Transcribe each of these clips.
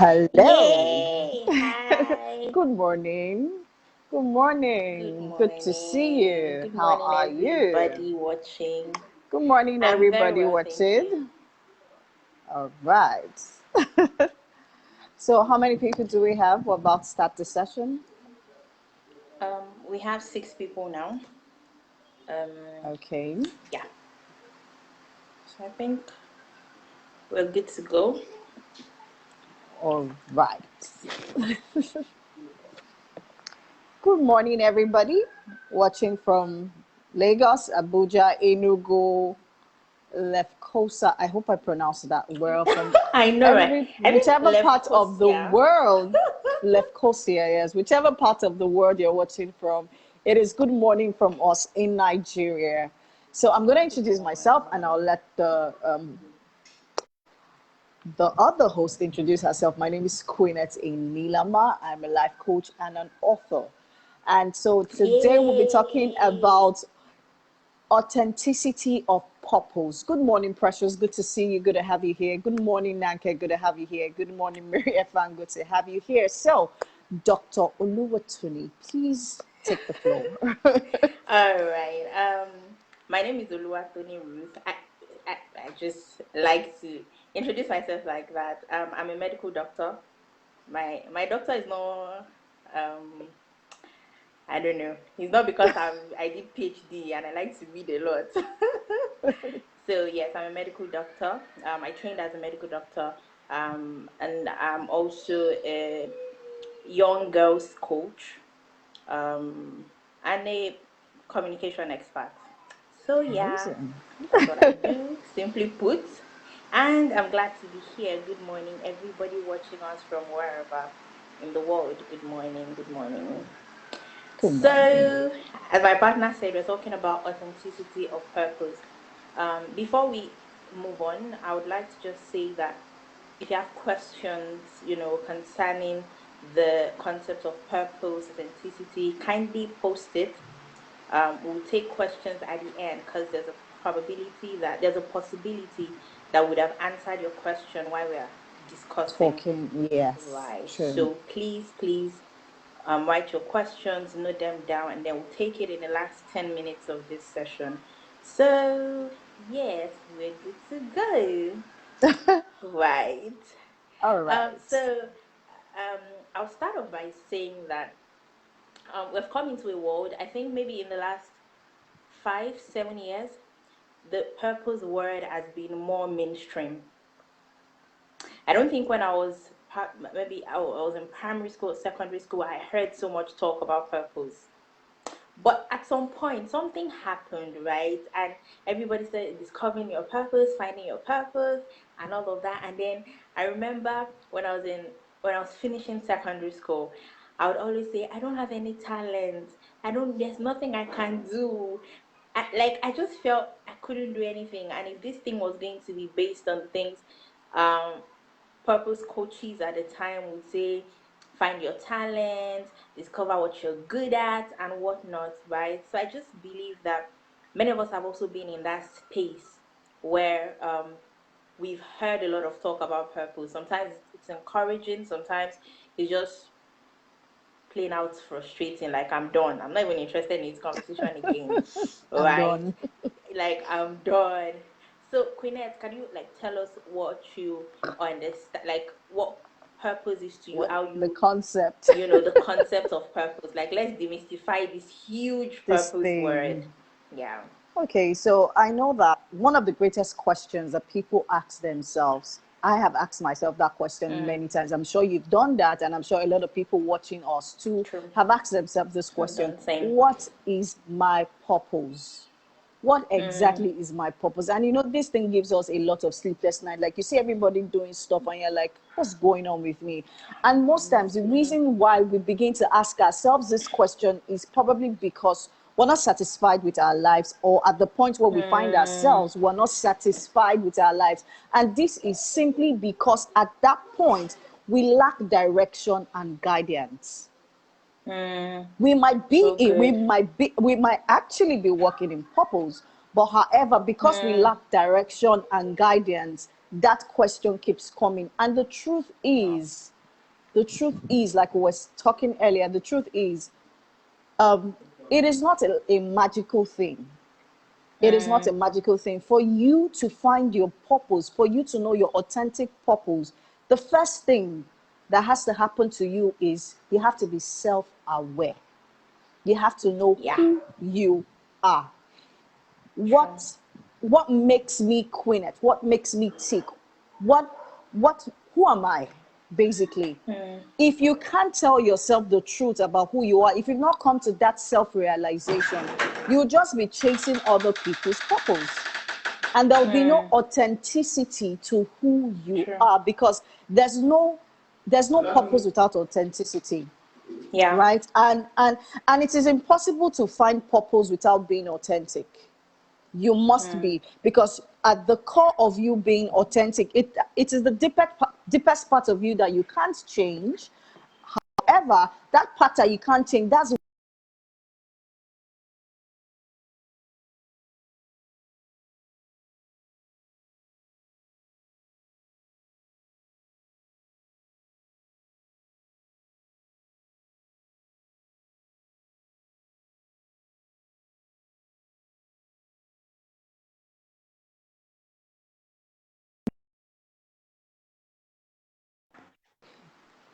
Hello. Yay! Hi. Good morning. Good Good morning. Good to see morning. you. Good How morning, are you? everybody watching. Good morning, I'm very everybody well, thank you. watching. All right. So, how many people do we have? We're about to start the session. We have 6 people now. Okay. Yeah. So I think we're good to go. All right. Good morning, everybody watching from Lagos, Abuja, Enugu, Lefkosa. I hope I pronounced that well. From I know, right? I think whichever part of the Lefkosia. world, Lefkosia, yes, whichever part of the world you're watching from, it is good morning from us in Nigeria. So I'm going to Good introduce myself, and morning. I'll let the other host introduce herself. My name is Queenette Enilama. I'm a life coach and an author. And so today we'll be talking Yay! about authenticity of purpose. Good morning, Precious. Good to see you. Good to have you here. Good morning, Nanke. Good to have you here. Good morning, Mary Efan. Good to have you here. So, Dr. Oluwatoni, please take the floor. All right. My name is Oluwatoni Ruth. I just like to introduce myself like that. I'm a medical doctor. My doctor is not I don't know. It's not because I did PhD and I like to read a lot. So yes, I'm a medical doctor. I trained as a medical doctor. And I'm also a young girls coach. Um, and a communication expert. So yeah, Amazing. that's what I do, simply put. And I'm glad to be here. Good morning, everybody watching us from wherever in the world. Good morning, good morning. Good morning. So, as my partner said, we're talking about authenticity of purpose. Before we move on, I would like to just say that if you have questions, concerning the concept of purpose, authenticity, kindly post it. We'll take questions at the end because there's a possibility that would have answered your question while we are discussing. Talking, yes, Right. true. So please, write your questions, note them down, and then we'll take it in the last 10 minutes of this session. So, yes, we're good to go. Right. All Um, right. so, um, I'll start off by saying that we've come into a world, I think maybe in the last 5, 7 years, the purpose word has been more mainstream. I don't think when I was maybe I was in primary school, secondary school, I heard so much talk about purpose. But at some point, something happened, right? And everybody started discovering your purpose, finding your purpose, and all of that. And then I remember when I was finishing secondary school, I would always say, I don't have any talent. There's nothing I can do. I just felt I couldn't do anything. And if this thing was going to be based on things, um, purpose coaches at the time would say, find your talent, discover what you're good at, and whatnot, right? So I just believe that many of us have also been in that space where we've heard a lot of talk about purpose. Sometimes it's encouraging, sometimes it's just plain out frustrating, like I'm done. I'm not even interested in this conversation again, I'm right? done. Like I'm done. So Queenette, can you like tell us what you understand, like what purpose is to you, What how the you concept, the concept of purpose. Like let's demystify this huge this purpose word. thing. Yeah. Okay, so I know that one of the greatest questions that people ask themselves, I have asked myself that question Mm, many times. I'm sure you've done that, and I'm sure a lot of people watching us too true. have asked themselves this I've question: done the same. what is my purpose? What Mm, exactly is my purpose? And this thing gives us a lot of sleepless night. Like you see everybody doing stuff, and you're like, what's going on with me? And most times, the mm, reason why we begin to ask ourselves this question is probably because we're not satisfied with our lives, or at the point where we find mm, ourselves, we're not satisfied with our lives. And this is simply because at that point, we lack direction and guidance. mm. We So good. we might actually be working in purpose, but however, because we Mm, lack direction and guidance, that question keeps coming. And the truth is, like we were talking earlier, the truth is, it is not a magical thing. It is not a magical thing. For you to find your purpose, for you to know your authentic purpose, the first thing that has to happen to you is you have to be self-aware. You have to know who you are. What makes me Queenette? What makes me tick? What who am I, basically? If you can't tell yourself the truth about who you are, if you've not come to that self-realization, you'll just be chasing other people's purpose. And there'll be no authenticity to who you are, because there's no purpose without authenticity. Yeah. Right? And it is impossible to find purpose without being authentic. You must be, because at the core of you being authentic, it is the deepest part of you that you can't change. However, that part that you can't change, that's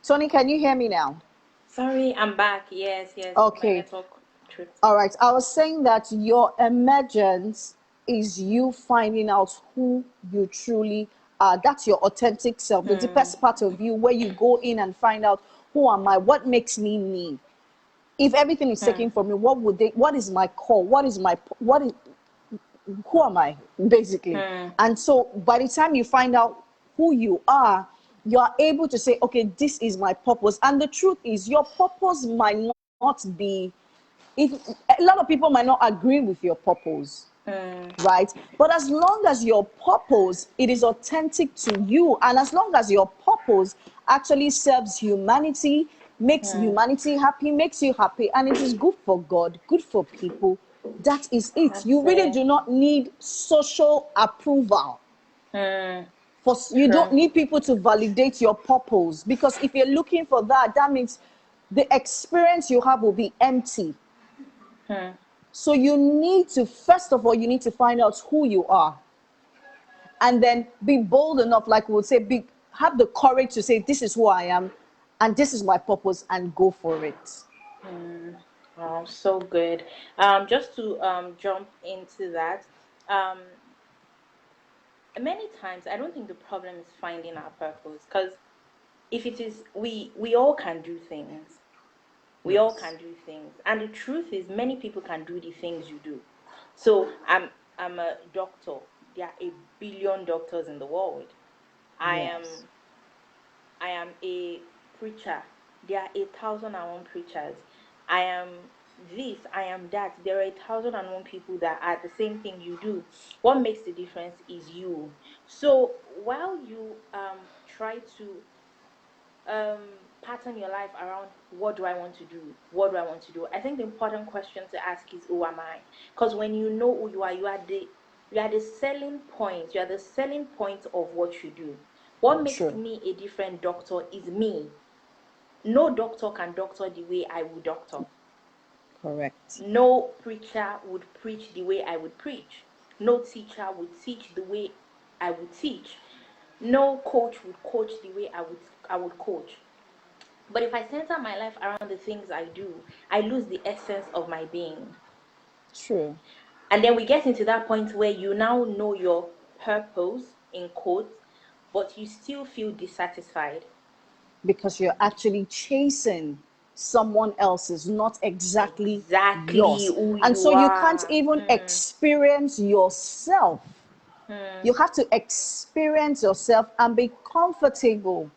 Tony, can you hear me now? Sorry, I'm back. Yes, my Okay. network tripped. All right. I was saying that your emergence is you finding out who you truly are. That's your authentic self, the deepest part of you, where you go in and find out, who am I? What makes me me? If everything is taken from me, what is my core? Who am I, basically? And so by the time you find out who you are, you are able to say, okay, this is my purpose. And the truth is, your purpose might not be, if a lot of people might not agree with your purpose, right? But as long as your purpose, it is authentic to you, and as long as your purpose actually serves humanity, makes humanity happy, makes you happy, and it is good for God, good for people, that is it. That's You really it. do not need social approval. You don't True. need people to validate your purpose, because if you're looking for that, that means the experience you have will be empty. So you need to, first of all, you need to find out who you are, and then be bold enough, like we would say, have the courage to say, this is who I am, and this is my purpose, and go for it. Oh, so good. Just to jump into that, um, many times I don't think the problem is finding our purpose, because if it is, we all can do things. We all Yes. can do things, and the truth is, many people can do the things you do. So I'm a doctor. There are a billion doctors in the world. I Yes. am I am a preacher. There are 1,001 preachers. I am this, I am that. There are 1,001 people that are the same thing you do. What makes the difference is you. So while you try to pattern your life around, what do I want to do? What do I want to do? I think the important question to ask is, who am I? Because when you know who you are the selling point. You are the selling point of what you do. What makes True. me a different doctor is me. No doctor can doctor the way I would doctor. Correct. No preacher would preach the way I would preach. No teacher would teach the way I would teach. No coach would coach the way I would coach. But if I center my life around the things I do, I lose the essence of my being. True. And then we get into that point where you now know your purpose, in quotes, but you still feel dissatisfied. Because you're actually chasing someone else's, not exactly Exactly yours. who And so you you can't are. even experience yourself. Hmm. You have to experience yourself and be comfortable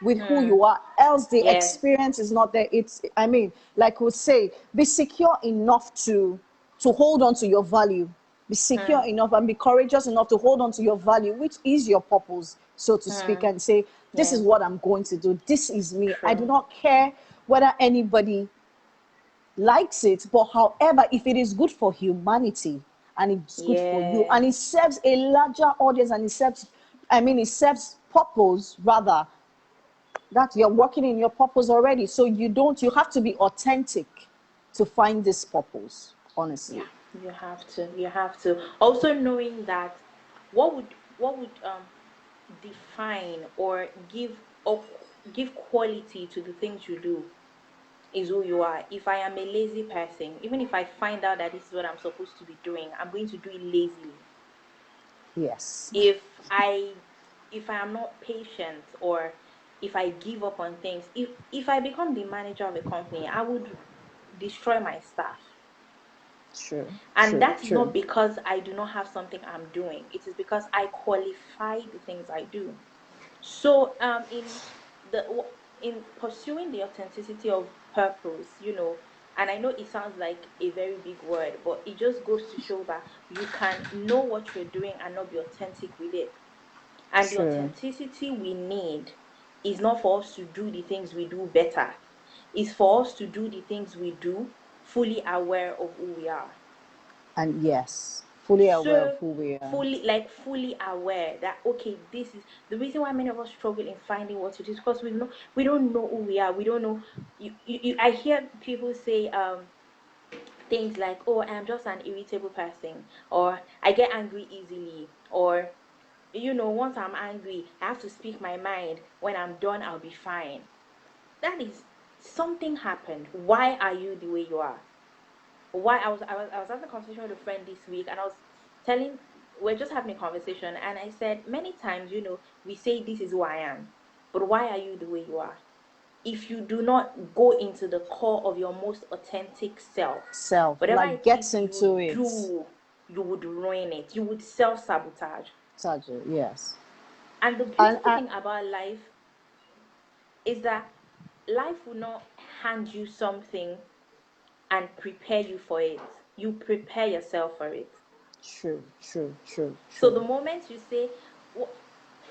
with who you are, else the Yes. experience is not there. It's, I mean, like we say, be secure enough to hold on to your value. Be secure enough and be courageous enough to hold on to your value, which is your purpose, so to speak, and say, this is Yeah. what I'm going to do. This is me. I do True. not care whether anybody likes it, but however, if it is good for humanity and it's good for you and it Yes. serves a larger audience and it serves I mean, it serves purpose rather, that you're working in your purpose already. So you have to be authentic to find this purpose, honestly. Yeah, you have to. Also knowing that what would define or give quality to the things you do is who you are. If I am a lazy person, even if I find out that this is what I'm supposed to be doing, I'm going to do it lazily. Yes. If I am not patient, or if I give up on things, if I become the manager of a company, I would destroy my staff. True, And true, that is true. not because I do not have something I'm doing. It is because I qualify the things I do. So in pursuing the authenticity of purpose, and I know it sounds like a very big word, but it just goes to show that you can know what you're doing and not be authentic with it. And the True. authenticity we need is not for us to do the things we do better. It's for us to do the things we do fully aware of who we are. And yes, fully aware of So who we are. fully aware that, okay, this is the reason why many of us struggle in finding what it is, because we don't know who we are. We don't know. I hear people say things like, oh, I'm just an irritable person, or I get angry easily, or once I'm angry, I have to speak my mind. When I'm done, I'll be fine. That is, something happened. Why are you the way you are? Why I was having a conversation with a friend this week, and I was telling we're just having a conversation, and I said, many times, we say this is who I am, but why are you the way you are? If you do not go into the core of your most authentic self, Self, whatever like, it gets is you into it. do, you would ruin it. You would self-sabotage. Surgery, yes. And the And beautiful thing about life is that life will not hand you something and prepare you for it. You prepare yourself for it. true, true, true, So true. the moment you say,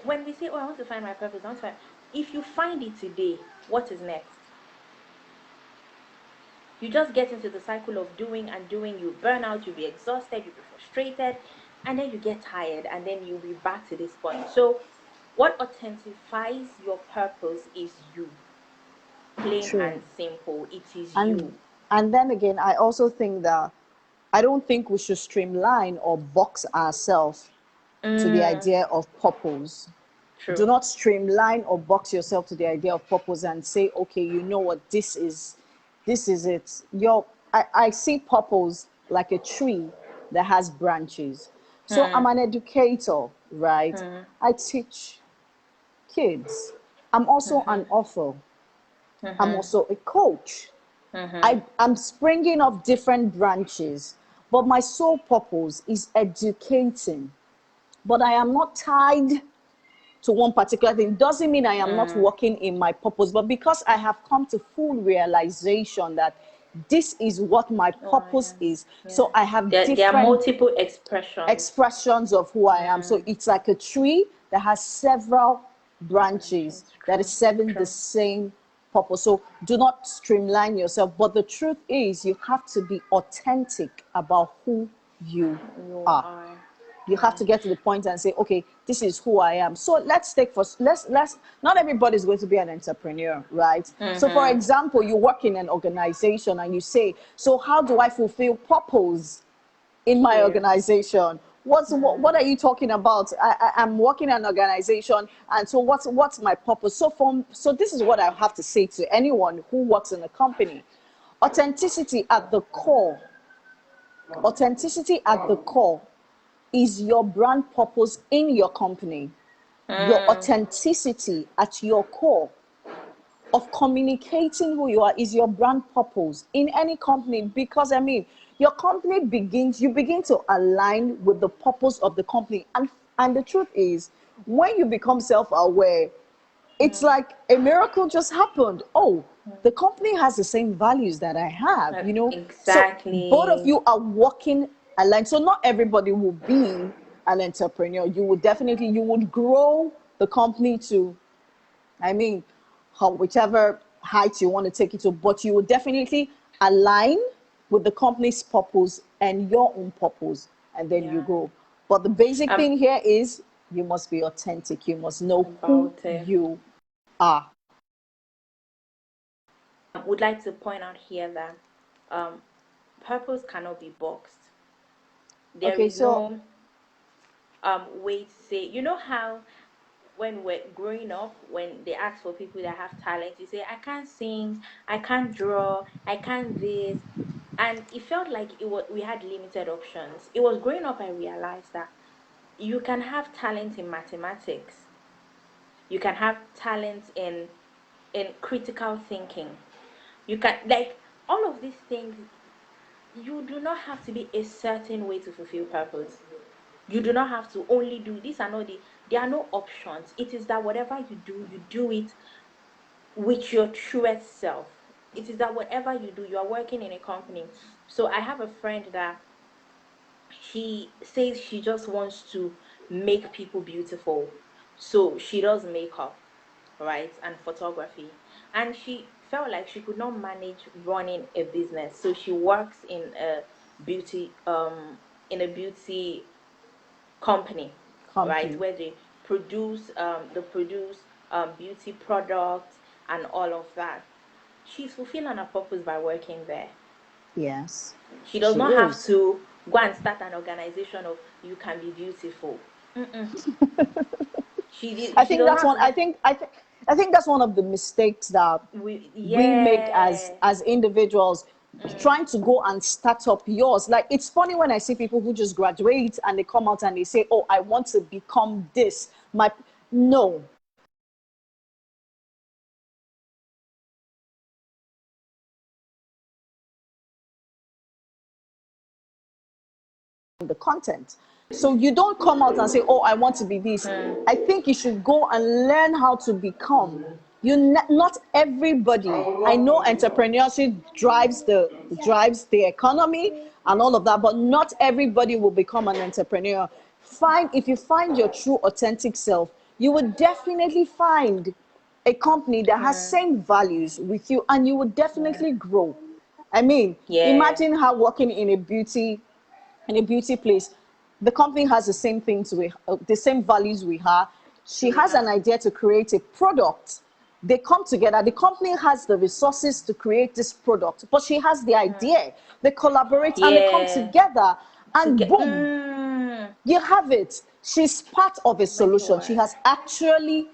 when we say, oh, I want to find my purpose, I want to find, if you find it today, what is next? You just get into the cycle of doing and doing. You burn out, you'll be exhausted, you'll be frustrated, and then you get tired, and then you'll be back to this point. So what authentifies your purpose is you. Plain True. and simple. It is And you. and then again, I also think that I don't think we should streamline or box ourselves to the Mm, idea of purpose. Do true. not streamline or box yourself to the idea of purpose and say, okay, you know what, this is it. I see purpose like a tree that has branches. So I'm Mm, an educator, right? mm, I teach kids. I'm also mm-hmm, an author. I'm mm-hmm, also a coach. mm-hmm. I'm springing off different branches, but my sole purpose is educating. But I am not tied to one particular thing. Doesn't mean I am not Mm. working in my purpose, but because I have come to full realization that this is what my Oh, purpose yeah. is. Yeah. So I have There are different multiple expressions. expressions of who I am. So Mm. it's like a tree that has several branches Branches. that is True. serving the True. same purpose. So do not streamline yourself. But the truth is, you have to be authentic about who you You are. are. You have Yeah. to get to the point and say, okay, this is who I am. So let's not everybody is going to be an entrepreneur, right? So for Mm-hmm. example, you work in an organization and you say, so how do I fulfill purpose in my Here. organization? What Mm. are you talking about? I'm working in an organization, and so what's my purpose? So this is what I have to say to anyone who works in a company. Authenticity at the core. Authenticity at the core is your brand purpose in your company. Your Mm. authenticity at your core of communicating who you are is your brand purpose in any company, because I mean your company you begin to align with the purpose of the company, and the truth is, when you become self-aware, it's Mm. like a miracle just happened. Oh, the company has the same values that I have, so both of Exactly. you are working aligned. So not everybody will be an entrepreneur. You would grow the company to, I mean, whichever height you want to take it to, but you will definitely align with the company's purpose and your own purpose, and then you Yeah. go. But the basic Um. thing here is You must be authentic. You must know who About it. you are. I would like to point out here that purpose cannot be boxed. There Okay, is so no way to say, you know how when we're growing up, when they ask for people that have talent, you say, I can't sing, I can't draw, I can't this. And it felt like we had limited options. It was growing up I realized that you can have talent in mathematics. You can have talent in critical thinking. You can, like, all of these things, you do not have to be a certain way to fulfill purpose. You do not have to only do these. Are not there are no options. It is that whatever you do it with your truest self. It is that whatever you are working in a company. So I have a friend that she says she just wants to make people beautiful. So she does makeup, right, and photography. And she felt like she could not manage running a business. So she works beauty in a beauty company, right, company. where they produce beauty products and all of that. She's fulfilling her purpose by working there. Yes, She does she not have is. to go and start an organization of you can be beautiful. Mm-mm. I She think does that's not one. have to. I think that's one of the mistakes that we make Yeah. as individuals, Mm. trying to go and start up yours. Like, it's funny when I see people who just graduate and they come out and they say, "Oh, I want to become this." My No, the content. So you don't come out and say, "Oh, I want to be this." Mm. I think you should go and learn how to become. Not everybody. I know entrepreneurship drives the economy and all of that, but not everybody will become an entrepreneur. If you find your true authentic self, you would definitely find a company that has Mm. same values with you, and you would definitely grow. I mean, Yeah. imagine her working in a beauty place. The company has the same things the same values we have. She We has an have. idea to create a product. They come together. The company has the resources to create this product, but she has the Mm. idea. They collaborate and they come Yeah. together, To and get. boom, you have it. She's part of a Making solution. work. She has actually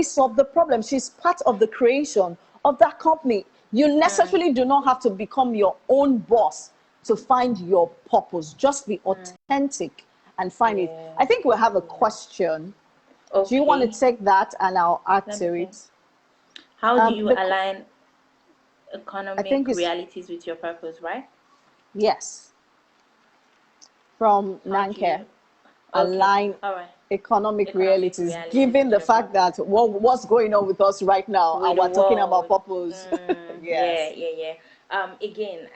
solved the problem. She's part of the creation of that company. You Mm. necessarily do not have to become your own boss to find your purpose. Just be Mm. authentic and find it. Yeah. I think we have a question. Do you want to Okay. take that and I'll add Let me to think. it? How do you The align I think economic it's realities with your purpose, right? yes, from How do you? Nanke. Okay. Align All right. economic Economic realities, realities given with the your fact that purpose. what's going on with us right now, With and the we're talking about world. purpose. Yeah, Yes. yeah, yeah. Again,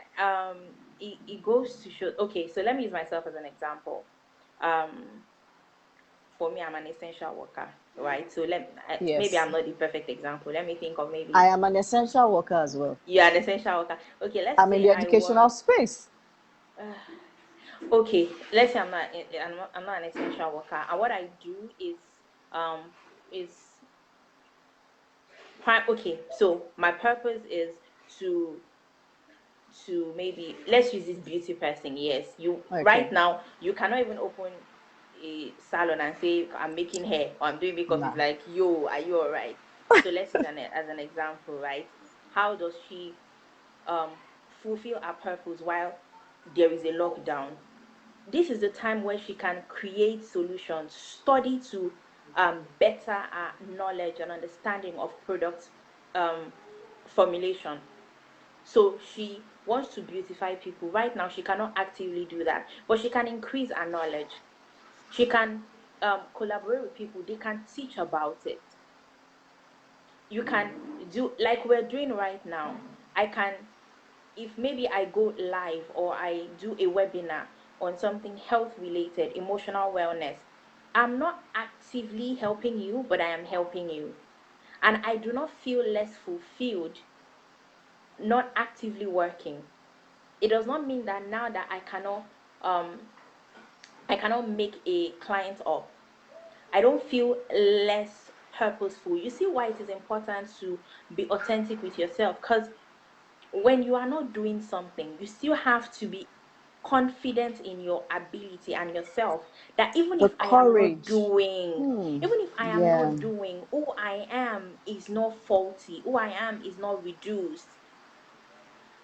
it goes to show. Okay, so let me use myself as an example. Um, for me, I'm an essential worker, right? So maybe Yes. I'm not the perfect example. Let me think of I maybe am an essential worker as well. you're an essential worker. Okay, let's I'm in say the I educational work. space. Okay, let's say I'm not an essential worker, and what I do um is okay. So my purpose is to maybe let's use this beauty person. Yes, you Okay. right now you cannot even open a salon and say I'm making hair or I'm doing makeup. Nah. It's like, yo, are you all right? So let's use as an example, right? How does she um fulfill her purpose while there is a lockdown? This is the time where she can create solutions, study to better our knowledge and understanding of product um, formulation. So she wants to beautify people. Right now, she cannot actively do that, but she can increase her knowledge. She can collaborate with people. They can teach about it. You can do like we're doing right now. I can, if maybe I go live or I do a webinar on something health related, emotional wellness, I'm not actively helping you, but I am helping you. And I do not feel less fulfilled not actively working. It does not mean that now that um I cannot make a client up. I don't feel less purposeful. You see why it is important to be authentic with yourself? Because when you are not doing something, you still have to be confident in your ability and yourself, that even The if I am not courage. doing, Hmm. even if I am Yeah. not doing, who I am is not faulty, who I am is not reduced.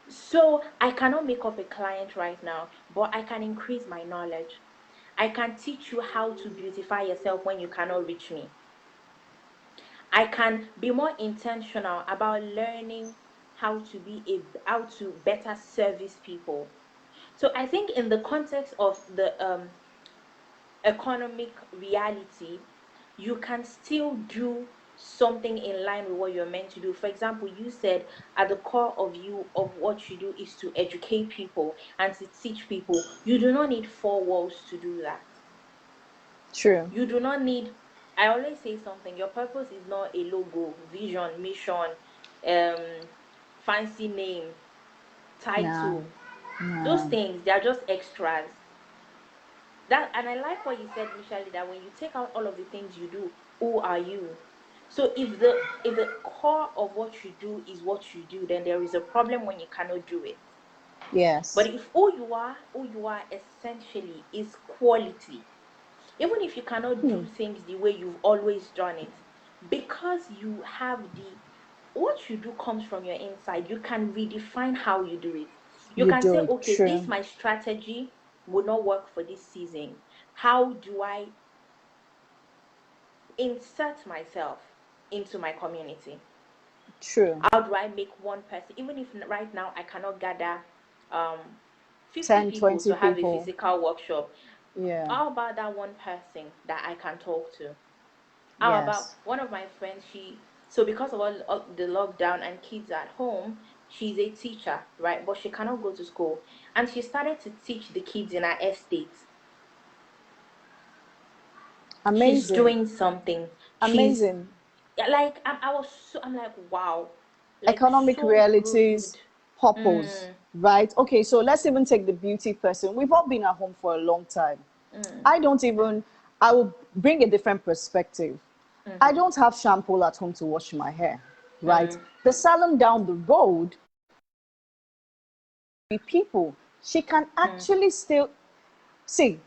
So I cannot make up a client right now, but I can increase my knowledge. I can teach you how to beautify yourself when you cannot reach me. I can be more intentional about learning how to better service people. So I think in the context of the economic reality, you can still do something in line with what you're meant to do. For example, you said at the core of what you do is to educate people and to teach people. You do not need four walls to do that. True. You do not need, I always say something, your purpose is not a logo, vision, mission, um, fancy name, Nah. title. Those Nah. things, they are just extras. That, and I like what you said initially, that when you take out all of the things you do, who are you? So if the core of what you do is what you do, then there is a problem when you cannot do it. But Yes. if who you are essentially is quality, even if you cannot Hmm. do things the way you've always done it, because you have the what you do comes from your inside, you can redefine how you do it. You You can do say, it. okay, this True. my strategy would not work for this season. How do I insert myself into my community? True. How do I make one person, even if right now I cannot gather um 50 10, people 20 to have a people. physical workshop, Yeah. how about that one person that I can talk to? How about Yes. one of my friends? So because of all the lockdown and kids at home, she's a teacher, right? But she cannot go to school, and she started to teach the kids in her estate. She's Amazing. doing something. She's Amazing. like, I'm like, wow, like Economic so good. realities, purpose, Mm, right? Okay, so let's even take the beauty person. We've all been at home for a long time. mm, I don't even, I will bring a different perspective. I mm-hmm, don't have shampoo at home to wash my hair, right? mm, The salon down the road, people, she can mm, actually still see,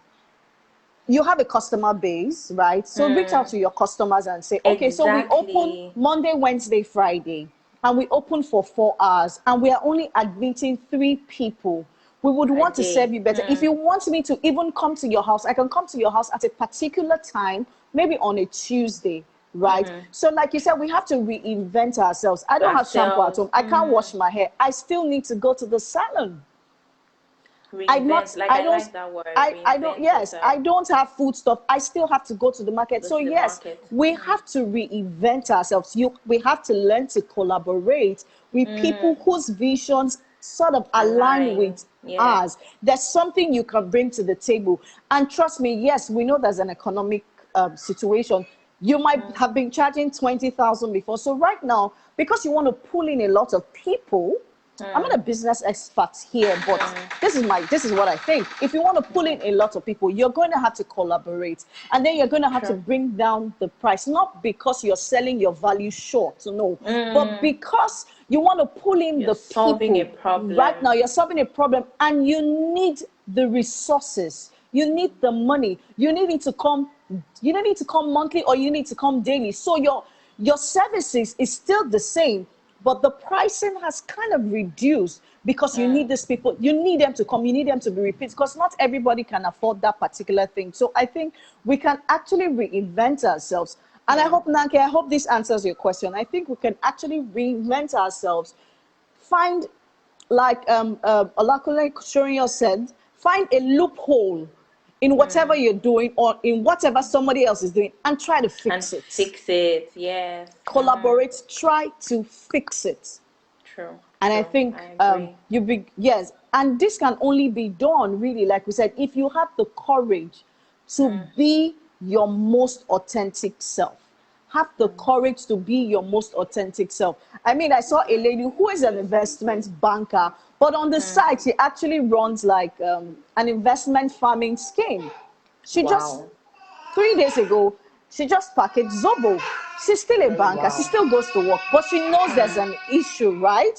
you have a customer base, right? So reach out mm. to your customers and say, okay, so we open Exactly. Monday, Wednesday, Friday, and we open for 4 hours, and we are only admitting 3 people. We would A want to serve day. you better. If Mm, you want me to even come to your house, I can come to your house at a particular time, maybe on a Tuesday, right? mm-hmm. So, like you said, we have to reinvent ourselves. I don't have shampoo at home. Ourselves. I can't wash my hair. I still need to go to the salon. I'm not, Reinvent. Like, I I don't, like that word. I don't, Reinvent yes, yourself. I don't have food stuff. I still have to go to the market. Go So to the yes, market. we Mm, have to reinvent ourselves. We have to learn to collaborate with people mm. whose visions sort of align Align. with Yeah. ours. There's something you can bring to the table. And trust me, yes, we know there's an economic situation. You might Mm, have been charging 20,000 before. So right now, because you want to pull in a lot of people, I'm not a mm, business expert here, but mm, this is what I think. If you want to pull in mm. a lot of people, you're going to have to collaborate, and then you're going to have to True. bring down the price, not because you're selling your value short, no, but Mm. because you want to pull in You're the solving a people. Right now, problem. you're solving a problem, and you need the resources. You need the money. You need it to come. You don't need to come monthly, or you need to come daily. So your services is still the same, but the pricing has kind of reduced because you need Mm, these people. You need them to come. You need them to be repeated because not everybody can afford that particular thing. So I think we can actually reinvent ourselves. And I mm, hope, Nanke, I hope this answers your question. I think we can actually reinvent ourselves. Find, like Olakule Shoriyo said, find a loophole in whatever mm. you're doing or in whatever somebody else is doing and try to And fix it. fix it. Yes. Mm. Collaborate, try to fix it. True. And I True. think I agree. yes, and this can only be done really, like we said, if you have the courage to Mm, be your most authentic self. Have the mm, courage to be your most authentic self. I mean, I saw a lady who is an investment banker, but on the mm. side, she actually runs like an investment farming scheme. She just Wow. 3 days ago, She just packaged Zobo. She's still a banker. She still goes to work, but she knows there's an issue, right?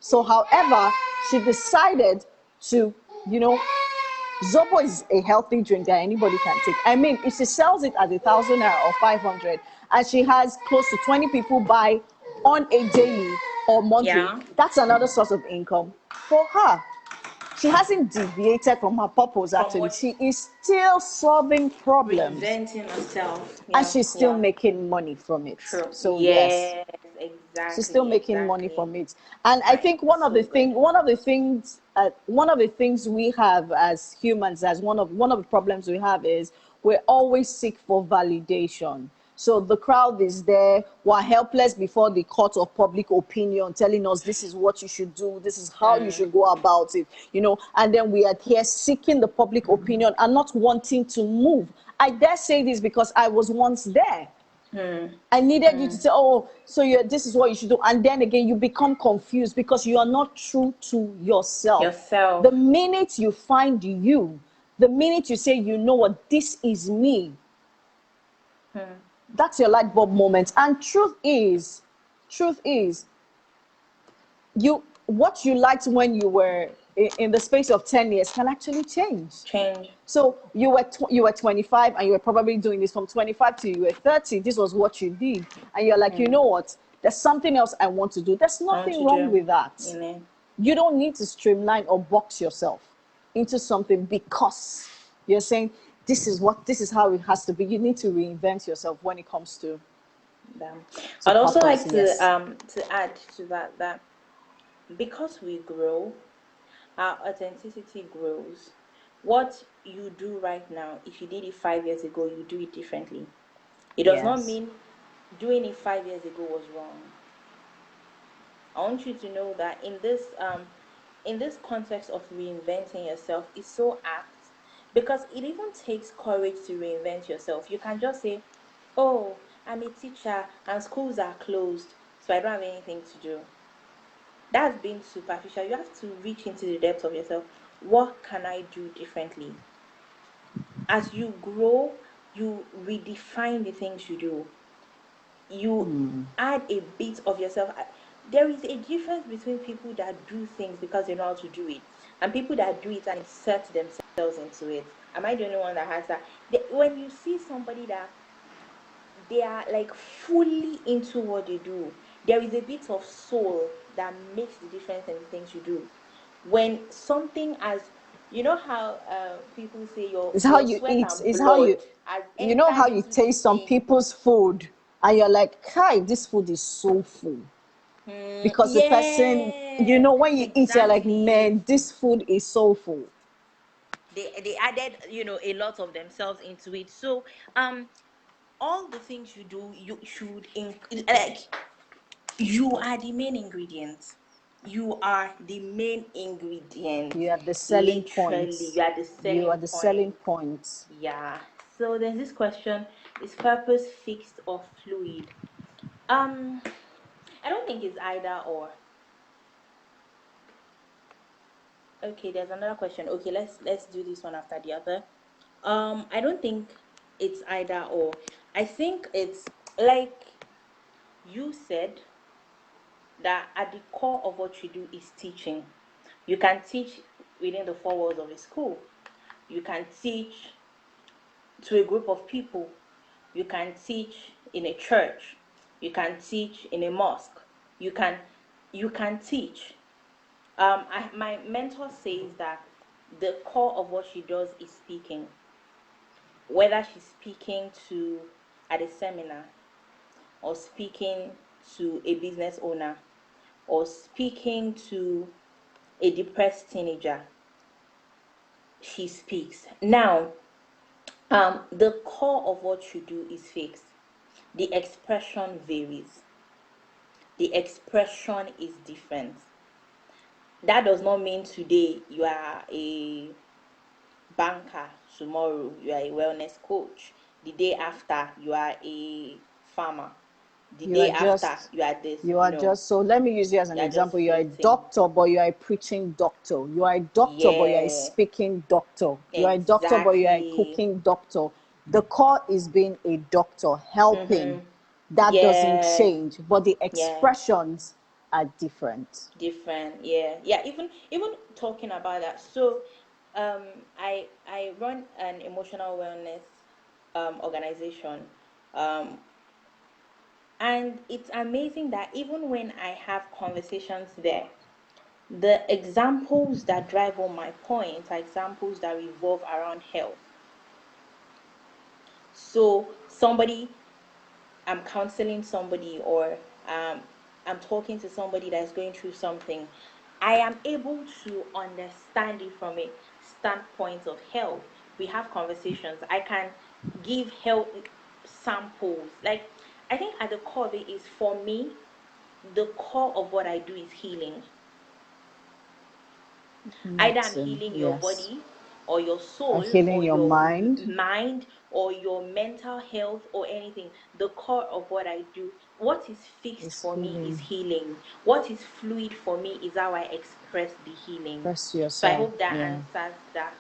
So, however, she decided to, you know, Zobo is a healthy drink that anybody can take. I mean, if she sells it at 1,000 naira or 500, and she has close to 20 people buy on a daily or monthly, Yeah. that's another source of income for her. She hasn't deviated from her purpose, From actually. what She is still solving problems reinventing herself. and Yeah. she's still Yeah. making money from it. True. So, yes, Yes. she's still Exactly. making money Exactly. from it. And I Right. think one of So the good. things we have as humans, as one of the problems we have, is we always seek for validation. So the crowd is there, we're helpless before the court of public opinion, telling us this is what you should do, this is how you should go about it, and then we are here seeking the public opinion and not wanting to move. I dare say this because I was once there. I needed you to say, oh, so this is what you should do. And then again, you become confused because you are not true to yourself. Yourself. The minute you find you, the minute you say, you know what, this is me, that's your light bulb moment. And truth is, what you liked when you were in the space of 10 years can actually change. Change. So you were 25 and you were probably doing this from 25 to you were 30. This was what you did. And you're like, you know what? There's something else I want to do. There's I want nothing to wrong do. with that. You know. You don't need to streamline or box yourself into something because you're saying this is how it has to be. You need to reinvent yourself when it comes to I'd also purpose. like Yes. to add to that because we grow, our authenticity grows. What you do right now, if you did it 5 years ago, you do it differently. It does not Yes. mean doing it 5 years ago was wrong. I want you to know that in this context of reinventing yourself is so apt because it even takes courage to reinvent yourself. You can just say, "Oh, I'm a teacher and schools are closed, so I don't have anything to do." That's being superficial. You have to reach into the depths of yourself. What can I do differently? As you grow, you redefine the things you do. You add a bit of yourself. There is a difference between people that do things because they know how to do it and people that do it and insert themselves into it. Am I the only one that has that? When you see somebody that they are like fully into what they do, there is a bit of soul that makes the difference in the things you do. When something as you know how people say It's how your you sweat eat. and It's how blood has you know how entered you into this taste some thing. people's food and you're like, "Hi, this food is so full." Because the person, Yeah, when you eat, you're like, exactly. "Man, this food is so full." They added a lot of themselves into it. So all the things you do, you should like you are the main ingredient. You are the main ingredient. You are the selling Literally, point. you are the You selling are the selling point. point. Yeah. So there's this question: is purpose fixed or fluid? I don't think it's either or. Okay, there's another question. Okay, let's do this one after the other. I don't think it's either or. I think it's like you said that at the core of what you do is teaching. You can teach within the four walls of a school. You can teach to a group of people. You can teach in a church. You can teach in a mosque. You can teach. My mentor says that the core of what she does is speaking. Whether she's speaking to at a seminar or speaking to a business owner or speaking to a depressed teenager, she speaks. Now, the core of what you do is fixed. The expression varies. The expression is different. That does not mean today you are a banker, tomorrow you are a wellness coach, the day after you are a farmer, the You are day after just you are this. you are No, just so let me use you as an you are just example. You are a floating. doctor, but you are a preaching doctor. You are a doctor, but you are a Yeah, speaking doctor. You are a doctor, but you are a exactly. cooking doctor. The core is being a doctor, helping. That doesn't Yeah, change, but the yeah, expressions are different. different. Yeah, yeah. Even talking about that. So, I run an emotional wellness organization. Um, and it's amazing that even when I have conversations there, the examples that drive home my points are examples that revolve around health. So somebody, I'm counseling somebody, or I'm talking to somebody that's going through something, I am able to understand it from a standpoint of health. We have conversations. I can give health samples. Like, I think at the core of it is, for me, the core of what I do is healing. Either I'm Medicine, healing your yes. body or your And soul healing or your your mind mind or your mental health or anything. The core of what I do, what is fixed is for me is healing. healing. What is fluid for me is how I express the healing. Express So I yourself, hope that yeah. answers that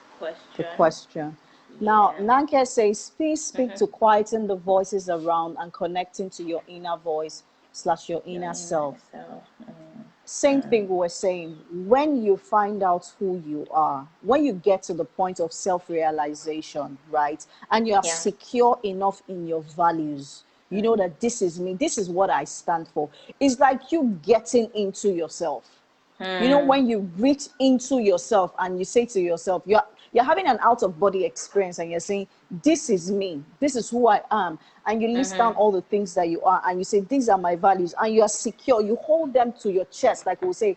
The question. question. Now, Yeah. Nanke says, please speak to quieting the voices around and connecting to your inner voice slash your Your inner inner self. self. Same thing we were saying. When you find out who you are, when you get to the point of self-realization, right, and you are Yeah. secure enough in your values, you know that this is me, this is what I stand for. It's like you getting into yourself. You know, Mm. when you reach into yourself and you say to yourself, you're having an out of body experience and you're saying, this is me, this is who I am. And you list down all the things that you are and you say, these are my values, and you are secure. You hold them to your chest, like we'll say,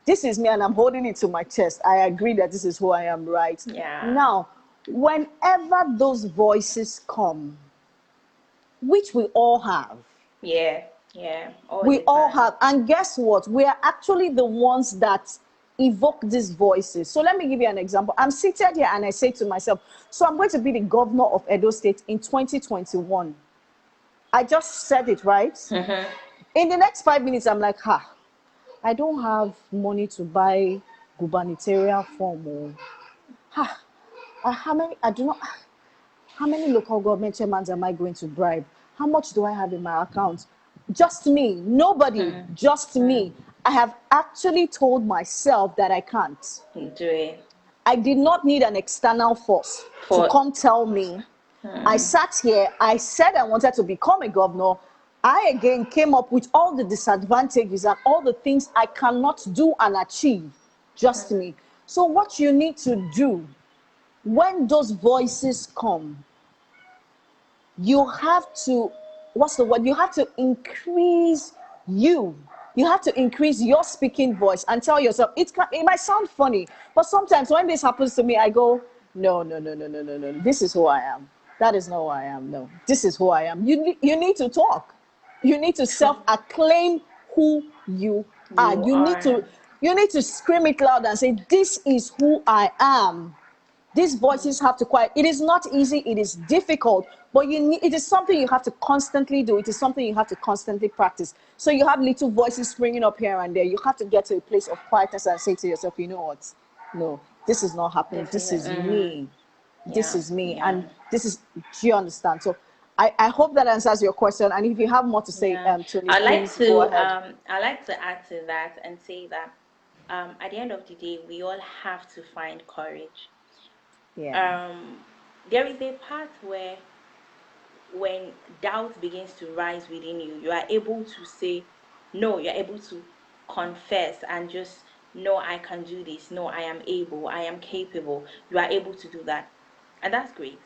this is me and I'm holding it to my chest. I agree that this is who I am, right? Yeah. Now, whenever those voices come, which we all have, Yeah. Yeah. All we the all time. have. And guess what? We are actually the ones that evoke these voices. So let me give you an example. I'm seated here and I say to myself, so I'm going to be the governor of Edo State in 2021. I just said it, right? In the next 5 minutes, I'm like, I don't have money to buy gubernatorial form. How many? I do not. How many local government chairmans am I going to bribe? How much do I have in my account? Just me, nobody, just me. I have actually told myself that I can't. Do it I did not need an external force to for. come tell me. I sat here, I said I wanted to become a governor. I again came up with all the disadvantages and all the things I cannot do and achieve. Just me. So, what you need to do when those voices come, you have to, what's the word, you have to increase you you have to increase your speaking voice and tell yourself, it might sound funny, but sometimes when this happens to me, I go, no, no, no, no, no, no, no, this is who I am. That is not who I am. No, this is who I am. You need to talk. You need to self-acclaim who you are. You are. You need to scream it loud and say, this is who I am. These voices have to quiet. It is not easy, it is difficult, but it is something you have to constantly do. It is something you have to constantly practice. So you have little voices springing up here and there. You have to get to a place of quietness and say to yourself, you know what? No, this is not happening. This is This is me. This yeah, is me. yeah, And this is, do you understand? So I hope that answers your question. And if you have more to say, yeah. Tony, please go ahead. I like to add to that and say that at the end of the day, we all have to find courage. Yeah. Um, there is a part where when doubt begins to rise within you, you are able to say no, you're able to confess and just, no, I can do this, no, I am able, I am capable. You are able to do that, and that's great.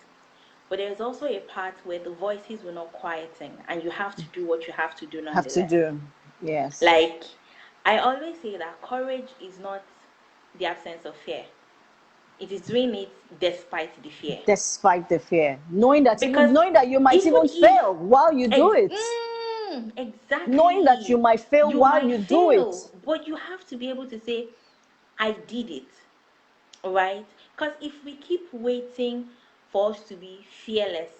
But there's also a part where the voices will not quieting and you have to do what you have to do Have to nonetheless. do. Yes. Like, I always say that courage is not the absence of fear, it is doing it despite the fear. Despite the fear, knowing that Because you might even even if fail while you do it, knowing that you exactly, might fail you while might you do it. fail, but you have to be able to say, I did it, right? Because if we keep waiting for us to be fearless,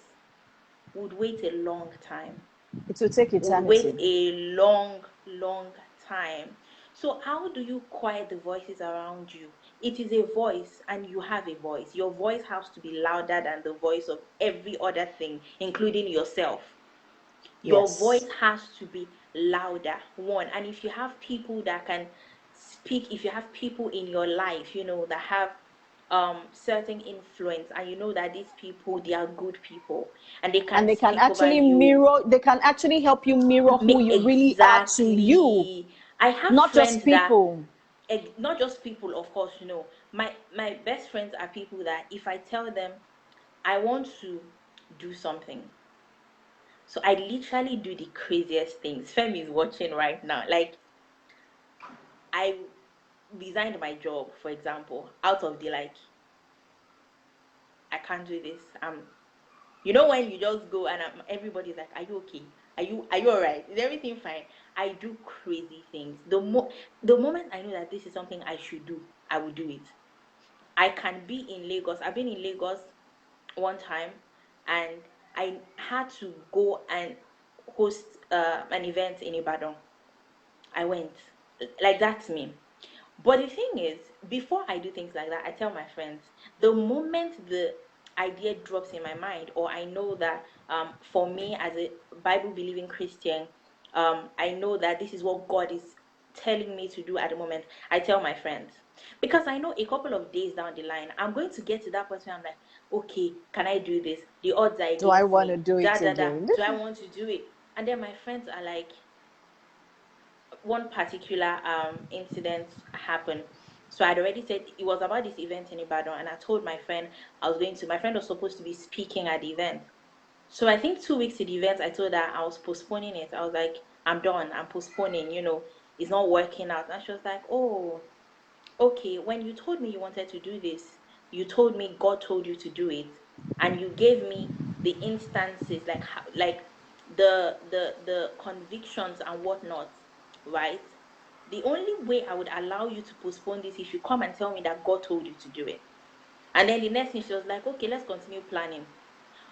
we'd wait a long time. It will take Would wait eternity. a long, long time. So how do you quiet the voices around you? It is a voice, and you have a voice. Your voice has to be louder than the voice of every other thing, including yourself. Your Yes. voice has to be louder, one. And if you have people that can speak, if you have people in your life, that have certain influence, and you know that these people, they are good people, and they And can speak over they can actually help you mirror who you really are to you, exactly. I have not just friends that, people. not just people, of course, my best friends are people that if I tell them I want to do something, so I literally do the craziest things. Femi is watching right now. Like, I resigned my job, for example, out of the, like, I can't do this. When you just go and everybody's like, "Are you okay? Are you all right? Is everything fine?" I do crazy things. The moment I know that this is something I should do, I will do it. I can be in Lagos. I've been in Lagos one time, and I had to go and host an event in Ibadan. I went. Like, that's me. But the thing is, before I do things like that, I tell my friends, the moment the idea drops in my mind, or I know that, for me as a Bible believing Christian, I know that this is what God is telling me to do at the moment, I tell my friends. Because I know a couple of days down the line, I'm going to get to that point where I'm like, okay, can I do this? The odds are Do I against want to me. do Da it da da. again? Do I want to do it? And then my friends are like, one particular incident happened. So I'd already said it was about this event in Ibadan, and I told my friend my friend was supposed to be speaking at the event. So I think 2 weeks to the event, I told her I was postponing it. I was like, I'm done, I'm postponing, it's not working out. And she was like, oh, okay, when you told me you wanted to do this, you told me God told you to do it, and you gave me the instances, like like the convictions and whatnot, right? The only way I would allow you to postpone this if you come and tell me that God told you to do it. And then the next thing, she was like, okay, let's continue planning.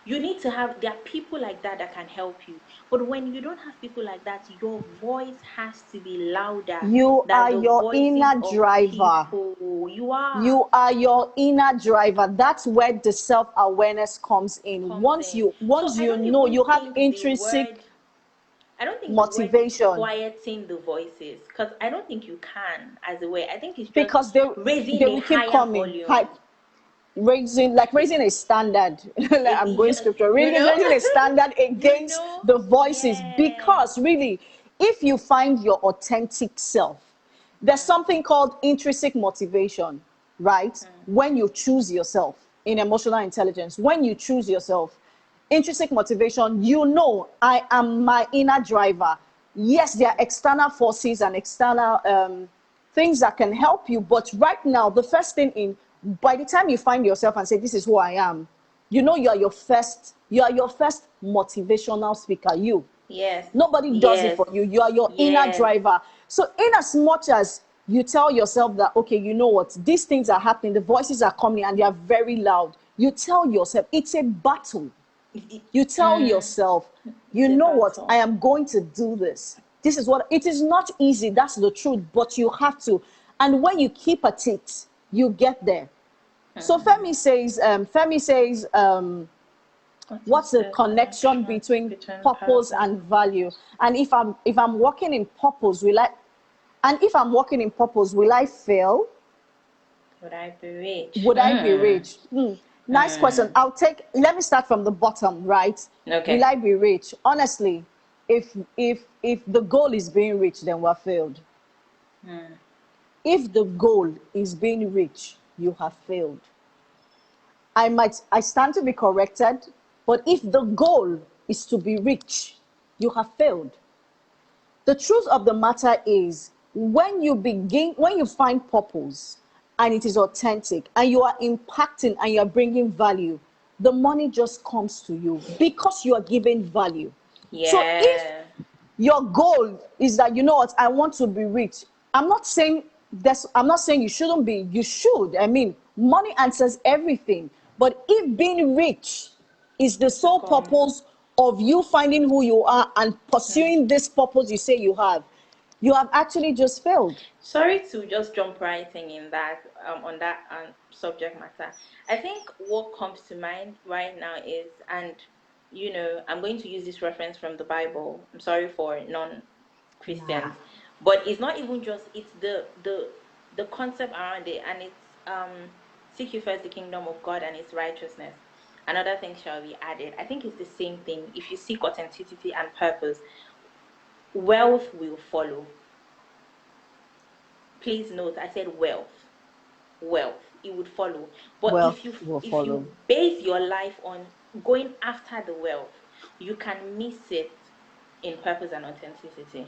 You need to have, there are people like that that can help you. But when you don't have people like that, your voice has to be louder You than are the your voices inner of driver. people. You are. You are your inner driver. That's where the self-awareness comes in. Comes Once in. you So once I you don't know, even you have think intrinsic the word is motivation, quieting the voices, because I don't think you can as a way. I think it's just because they raising a will keep higher coming. volume. Raising a standard. Like, I'm going Yes, scripture, raising a standard you against know, the voices, yes. because really, if you find your authentic self, there's Mm, something called intrinsic motivation, right? mm, When you choose yourself in emotional intelligence, when you choose yourself, intrinsic motivation, I am my inner driver. Yes, there are external forces and external things that can help you, but right now, the first thing in by the time you find yourself and say, this is who I am, you are your first motivational speaker. yes, Nobody does it yes, for you. You are your inner yes. driver. So, in as much as you tell yourself that, okay, you know what, these things are happening, the voices are coming and they are very loud, you tell yourself it's a battle. You tell Mm, yourself, you it's a know what, I battle. am going to do this. This is what it is not easy, that's the truth, but you have to. And when you keep at it, you get there. So Mm. Femi says, What is what's the the connection connection between between purpose purpose and and value? values? And if I'm working in purpose, will I fail? Would I be rich? Would I be rich? Nice question. Mm. Let me start from the bottom, right? Will Okay. I be rich? Honestly, if the goal is being rich, then we're failed. Mm. If the goal is being rich, you have failed. I stand to be corrected, but if the goal is to be rich, you have failed. The truth of the matter is, when you find purpose and it is authentic and you are impacting and you are bringing value, the money just comes to you because you are giving value. So if Yeah. your goal is that, you know what, I want to be rich, I'm not saying you shouldn't be. You should. I mean, money answers everything. But if being rich is the It's the sole goal. purpose of you finding who you are and Mm. pursuing this purpose you say you have, you have actually just failed. Sorry to just jump right in that on that subject matter. I think what comes to mind right now is, and I'm going to use this reference from the Bible. I'm sorry for Nah. non-Christians, but it's not even just, it's the concept around it, and it's seek you first the kingdom of God and its righteousness. Another thing shall be added. I think it's the same thing. If you seek authenticity and purpose, wealth will follow. Please note, I said wealth, it would follow. But Wealth if you will if follow. you base your life on going after the wealth, you can miss it in purpose and authenticity.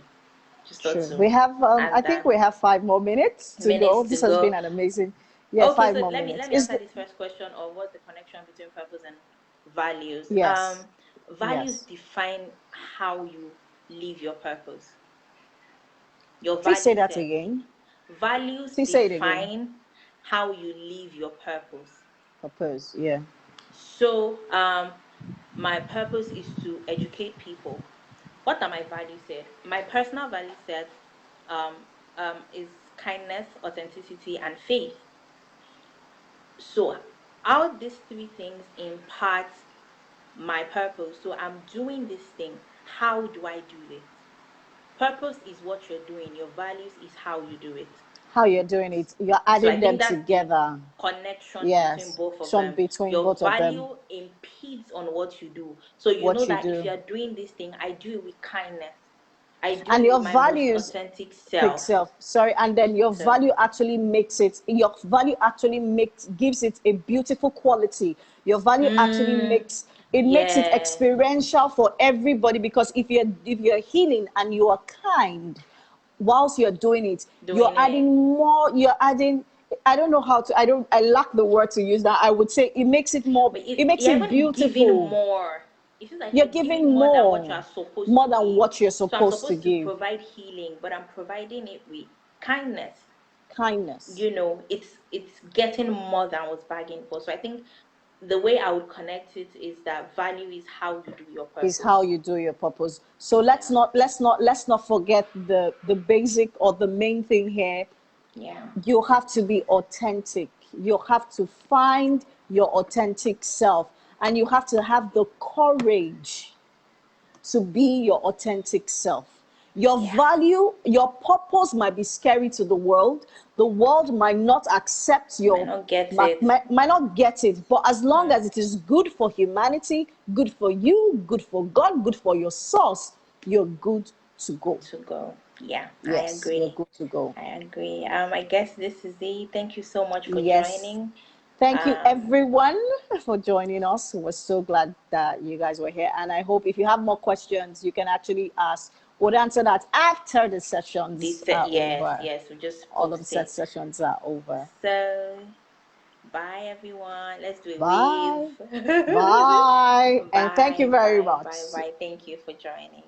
Just thought True. to We have, I add think that. we have 5 more minutes to go. Minutes to This has been go. an amazing, yeah, Okay, five so more let minutes. me answer this first question of what's the connection between purpose and values. Yes, Values yes. define how you live your purpose. Your Please say value that set. again. Values Please say it again. define how you live your purpose. Purpose, yeah. So, my purpose is to educate people. What are my value set? My personal value set is kindness, authenticity, and faith. So, all these three things impart my purpose. So, I'm doing this thing. How do I do it? Purpose is what you're doing. Your values is how you do it. How you're doing it, you're So I adding them think that's the together. connection between Yes, both of some them. between Your both of them. value impedes on what you do. So you know What you that if do, you are doing this thing, I do it with kindness. I do and it your with my most values authentic pick self. self. Sorry, and then your So value actually makes it. Your value actually makes gives it a beautiful quality. Your value actually makes it yes, experiential for everybody, because if you're healing and you are kind, whilst you're doing it, you're doing it. adding more. You're adding. I don't know how to. I lack the word to use that. I would say it makes it more. But It makes you're it even giving beautiful. more. It feels like You're you're giving giving more than what you are supposed more to than give. what you're So I'm supposed to supposed to give. provide healing, but I'm providing it with kindness. Kindness It's getting more than was bargained for. So I think the way I would connect it is that value is how you do your is how purpose. you do your purpose. So let's Yeah. not forget the basic or the main thing here. Yeah. You have to be authentic. You have to find your authentic self, and you have to have the courage to be your authentic self. Your Yeah. value, your purpose might be scary to the world. The world might not accept Might not get it. might not get it. But as long Mm, as it is good for humanity, good for you, good for God, good for your source, you're good to go. to go. Yeah, I Yes, you're agree. good to go. I agree. I guess this is it. Thank you so much for Yes. joining. Thank you, Um, everyone, for joining us. We're so glad that you guys were here. And I hope if you have more questions, you can actually ask. We'll answer that after the sessions are yes, over. yes, we just All of the post set it. sessions are over. So, bye everyone. Let's do a wave. Bye. Bye. And thank you Bye, very bye, much. bye, bye. Thank you for joining.